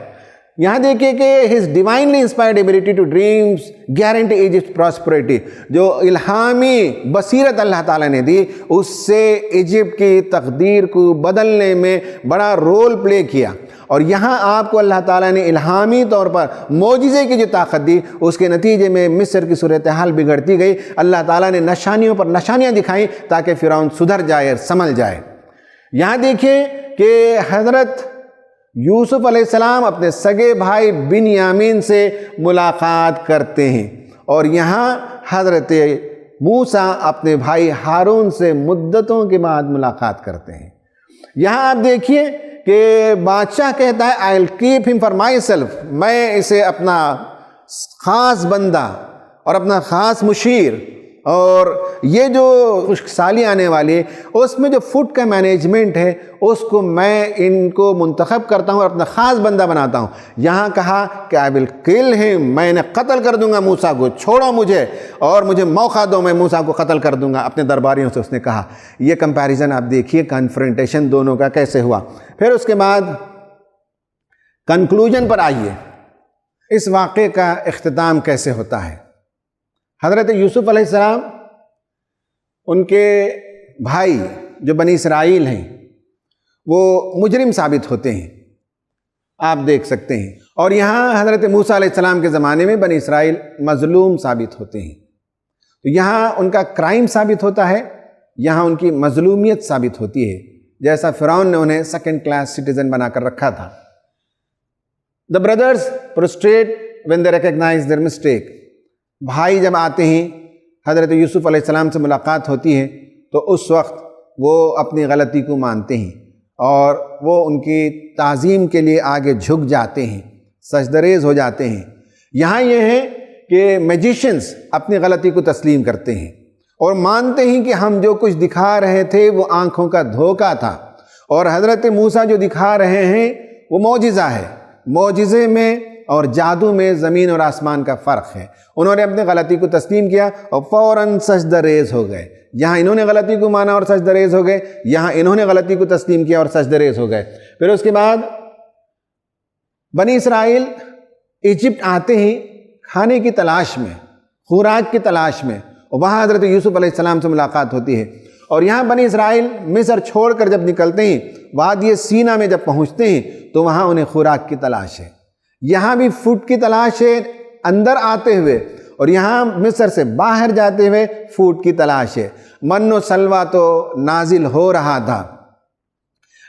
یہاں دیکھیں کہ his divinely inspired ability to dreams guarantee Egypt's prosperity. جو الہامی بصیرت اللہ تعالیٰ نے دی اس سے ایجپٹ کی تقدیر کو بدلنے میں بڑا رول پلے کیا. اور یہاں آپ کو اللہ تعالیٰ نے الہامی طور پر معجزے کی جو طاقت دی اس کے نتیجے میں مصر کی صورتحال بگڑتی گئی. اللہ تعالیٰ نے نشانیوں پر نشانیاں دکھائیں تاکہ فرعون سدھر جائے اور سنبھل جائے. یہاں دیکھیں کہ حضرت یوسف علیہ السلام اپنے سگے بھائی بنیامین سے ملاقات کرتے ہیں اور یہاں حضرت موسیٰ اپنے بھائی ہارون سے مدتوں کے بعد ملاقات کرتے ہیں. یہاں آپ دیکھیے کہ بادشاہ کہتا ہے I'll keep him for myself. میں اسے اپنا خاص بندہ اور اپنا خاص مشیر، اور یہ جو خشک سالی آنے والی ہے اس میں جو فوڈ کا مینجمنٹ ہے اس کو میں ان کو منتخب کرتا ہوں اور اپنا خاص بندہ بناتا ہوں. یہاں کہا کہ I will kill him. میں انہیں قتل کر دوں گا موسیٰ کو، چھوڑو مجھے اور مجھے موقع دو، میں موسیٰ کو قتل کر دوں گا. اپنے درباریوں سے اس نے کہا. یہ کمپیریزن آپ دیکھیے کنفرنٹیشن دونوں کا کیسے ہوا. پھر اس کے بعد کنکلوژن پر آئیے، اس واقعے کا اختتام کیسے ہوتا ہے. حضرت یوسف علیہ السلام ان کے بھائی جو بنی اسرائیل ہیں وہ مجرم ثابت ہوتے ہیں، آپ دیکھ سکتے ہیں. اور یہاں حضرت موسیٰ علیہ السلام کے زمانے میں بنی اسرائیل مظلوم ثابت ہوتے ہیں. تو یہاں ان کا کرائم ثابت ہوتا ہے، یہاں ان کی مظلومیت ثابت ہوتی ہے، جیسا فرعون نے انہیں سیکنڈ کلاس سٹیزن بنا کر رکھا تھا. The brothers prostrate when they recognize their mistake. بھائی جب آتے ہیں حضرت یوسف علیہ السلام سے ملاقات ہوتی ہے تو اس وقت وہ اپنی غلطی کو مانتے ہیں اور وہ ان کی تعظیم کے لیے آگے جھک جاتے ہیں، سجدریز ہو جاتے ہیں. یہاں یہ ہے کہ میجیشنز اپنی غلطی کو تسلیم کرتے ہیں اور مانتے ہیں کہ ہم جو کچھ دکھا رہے تھے وہ آنکھوں کا دھوکہ تھا، اور حضرت موسیٰ جو دکھا رہے ہیں وہ معجزہ ہے. معجزے میں اور جادو میں زمین اور آسمان کا فرق ہے. انہوں نے اپنی غلطی کو تسلیم کیا اور فوراً سجدہ ریز ہو گئے. یہاں انہوں نے غلطی کو مانا اور سجدہ ریز ہو گئے، یہاں انہوں نے غلطی کو تسلیم کیا اور سجدہ ریز ہو گئے. پھر اس کے بعد بنی اسرائیل ایجپٹ آتے ہیں کھانے کی تلاش میں، خوراک کی تلاش میں، اور وہاں حضرت یوسف علیہ السلام سے ملاقات ہوتی ہے. اور یہاں بنی اسرائیل مصر چھوڑ کر جب نکلتے ہیں وادی سینا میں جب پہنچتے ہیں تو وہاں انہیں خوراک کی تلاش ہے. یہاں بھی فوڈ کی تلاش ہے اندر آتے ہوئے، اور یہاں مصر سے باہر جاتے ہوئے فوڈ کی تلاش ہے. من و سلوہ تو نازل ہو رہا تھا،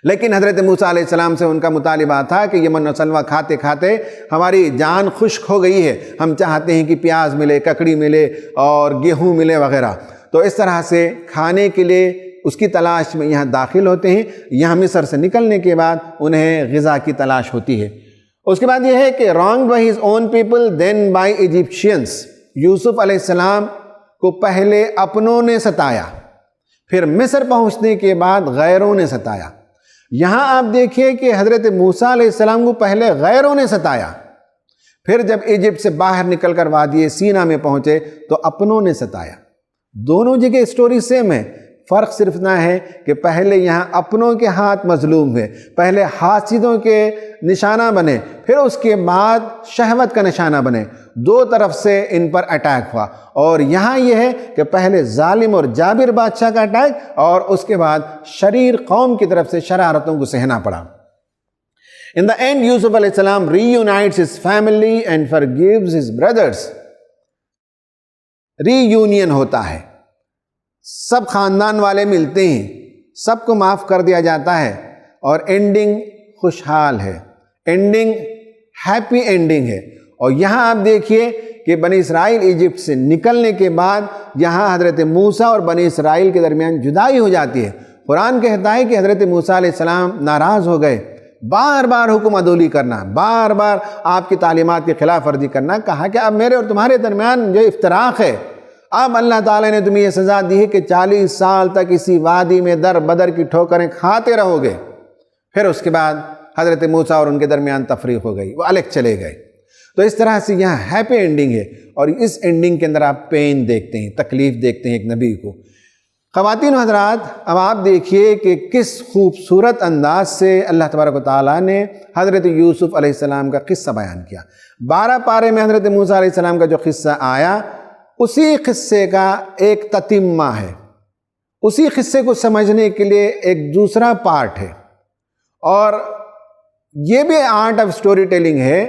لیکن حضرت موسیٰ علیہ السلام سے ان کا مطالبہ تھا کہ یہ من و سلوہ کھاتے کھاتے ہماری جان خشک ہو گئی ہے، ہم چاہتے ہیں کہ پیاز ملے، ککڑی ملے اور گیہوں ملے وغیرہ. تو اس طرح سے کھانے کے لیے اس کی تلاش میں یہاں داخل ہوتے ہیں. یہاں مصر سے نکلنے کے بعد انہیں غذا کی تلاش ہوتی ہے. اس کے بعد یہ ہے کہ wronged by his own people then by Egyptians. یوسف علیہ السلام کو پہلے اپنوں نے ستایا، پھر مصر پہنچنے کے بعد غیروں نے ستایا. یہاں آپ دیکھیے کہ حضرت موسیٰ علیہ السلام کو پہلے غیروں نے ستایا، پھر جب ایجپٹ سے باہر نکل کر وادی سینا میں پہنچے تو اپنوں نے ستایا. دونوں جگہ سٹوری سیم ہے، فرق صرف نہ ہے کہ پہلے یہاں اپنوں کے ہاتھ مظلوم ہوئے، پہلے حاسدوں کے نشانہ بنے، پھر اس کے بعد شہوت کا نشانہ بنے. دو طرف سے ان پر اٹیک ہوا، اور یہاں یہ ہے کہ پہلے ظالم اور جابر بادشاہ کا اٹیک اور اس کے بعد شریر قوم کی طرف سے شرارتوں کو سہنا پڑا. In the end, یوسف علیہ السلام reunites his family and forgives his brothers. Reunion ہوتا ہے، سب خاندان والے ملتے ہیں سب کو معاف کر دیا جاتا ہے اور اینڈنگ خوشحال ہے، اینڈنگ ہیپی اینڈنگ ہے۔ اور یہاں آپ دیکھیے کہ بنی اسرائیل ایجپٹ سے نکلنے کے بعد یہاں حضرت موسیٰ اور بنی اسرائیل کے درمیان جدائی ہو جاتی ہے۔ قرآن کہتا ہے کہ حضرت موسیٰ علیہ السلام ناراض ہو گئے، بار بار حکم عدولی کرنا، بار بار آپ کی تعلیمات کی خلاف ورزی کرنا، کہا کہ اب میرے اور تمہارے درمیان جو افتراق ہے، اب اللہ تعالیٰ نے تمہیں یہ سزا دی ہے کہ 40 سال تک اسی وادی میں در بدر کی ٹھوکریں کھاتے رہو گے۔ پھر اس کے بعد حضرت موسیٰ اور ان کے درمیان تفریق ہو گئی، وہ الگ چلے گئے۔ تو اس طرح سے یہاں ہیپی اینڈنگ ہے، اور اس اینڈنگ کے اندر آپ پین دیکھتے ہیں، تکلیف دیکھتے ہیں ایک نبی کو۔ خواتین و حضرات، اب آپ دیکھیے کہ کس خوبصورت انداز سے اللہ تبارک و تعالیٰ نے حضرت یوسف علیہ السلام کا قصہ بیان کیا۔ 12 پارے میں حضرت موسیٰ علیہ السلام کا جو قصہ آیا، اسی قصے کا ایک تتمہ ہے، اسی قصے کو سمجھنے کے لیے ایک دوسرا پارٹ ہے، اور یہ بھی آرٹ آف سٹوری ٹیلنگ ہے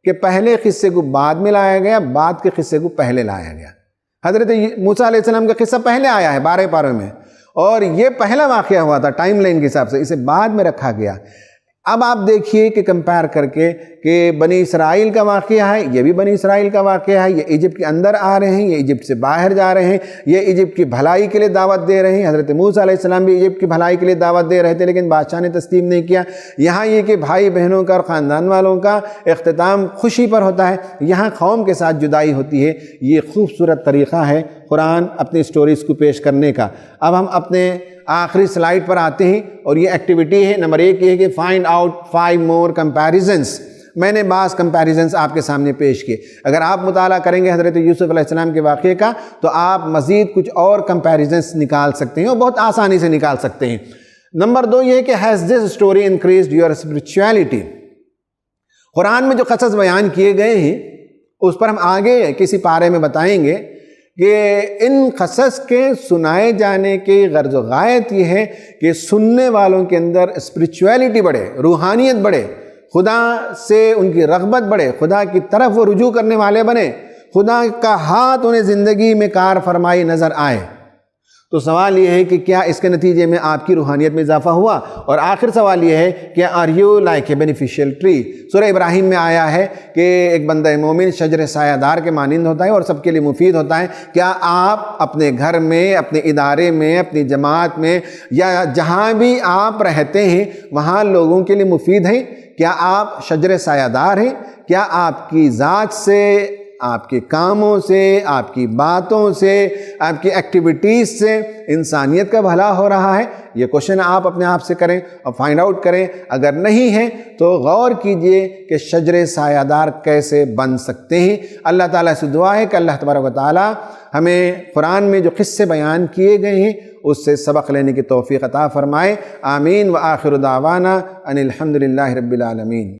کہ پہلے قصے کو بعد میں لایا گیا، بعد کے قصے کو پہلے لایا گیا۔ حضرت موسیٰ علیہ السلام کا قصہ پہلے آیا ہے 12 پاروں میں، اور یہ پہلا واقعہ ہوا تھا ٹائم لائن کے حساب سے، اسے بعد میں رکھا گیا۔ اب آپ دیکھیے کہ کمپیئر کر کے کہ بنی اسرائیل کا واقعہ ہے، یہ بھی بنی اسرائیل کا واقعہ ہے، یہ ایجپٹ کے اندر آ رہے ہیں، یہ ایجپٹ سے باہر جا رہے ہیں، یہ ایجپٹ کی بھلائی کے لیے دعوت دے رہے ہیں۔ حضرت موسیٰ علیہ السلام بھی ایجپٹ کی بھلائی کے لیے دعوت دے رہے تھے، لیکن بادشاہ نے تسلیم نہیں کیا۔ یہاں یہ کہ بھائی بہنوں کا اور خاندان والوں کا اختتام خوشی پر ہوتا ہے، یہاں قوم کے ساتھ جدائی ہوتی ہے۔ یہ خوبصورت طریقہ ہے قرآن اپنی سٹوریز کو پیش کرنے کا۔ اب ہم اپنے آخری سلائیڈ پر آتے ہیں، اور یہ ایکٹیویٹی ہے نمبر 1، یہ ہے کہ فائنڈ آؤٹ 5 more comparisons۔ میں نے بعض کمپیریزنز آپ کے سامنے پیش کیے۔ اگر آپ مطالعہ کریں گے حضرت یوسف علیہ السلام کے واقعے کا، تو آپ مزید کچھ اور کمپیریزنز نکال سکتے ہیں، اور بہت آسانی سے نکال سکتے ہیں۔ نمبر 2 یہ ہے کہ has this story increased your spirituality؟ قرآن میں جو قصص بیان کیے گئے ہیں اس پر ہم آگے کسی پارے میں بتائیں گے کہ ان قصص کے سنائے جانے کی غرض و غایت یہ ہے کہ سننے والوں کے اندر اسپریچویلٹی بڑھے، روحانیت بڑھے، خدا سے ان کی رغبت بڑھے، خدا کی طرف وہ رجوع کرنے والے بنے، خدا کا ہاتھ انہیں زندگی میں کار فرمائی نظر آئے۔ تو سوال یہ ہے کہ کیا اس کے نتیجے میں آپ کی روحانیت میں اضافہ ہوا؟ اور آخر سوال یہ ہے کہ are you like a beneficial tree? سورہ ابراہیم میں آیا ہے کہ ایک بندہ مومن شجر سایہ دار کے مانند ہوتا ہے اور سب کے لیے مفید ہوتا ہے۔ کیا آپ اپنے گھر میں، اپنے ادارے میں، اپنی جماعت میں، یا جہاں بھی آپ رہتے ہیں وہاں لوگوں کے لیے مفید ہیں؟ کیا آپ شجر سایہ دار ہیں؟ کیا آپ کی ذات سے، آپ کے کاموں سے، آپ کی باتوں سے، آپ کی ایکٹیویٹیز سے انسانیت کا بھلا ہو رہا ہے؟ یہ کوشچن آپ اپنے آپ سے کریں اور فائنڈ آؤٹ کریں۔ اگر نہیں ہے تو غور کیجئے کہ شجر سایہ دار کیسے بن سکتے ہیں۔ اللہ تعالیٰ سے دعا ہے کہ اللہ تبارک و تعالیٰ ہمیں قرآن میں جو قصے بیان کیے گئے ہیں اس سے سبق لینے کی توفیق عطا فرمائے۔ آمین۔ وآخر دعوانا ان الحمد للہ رب العالمین۔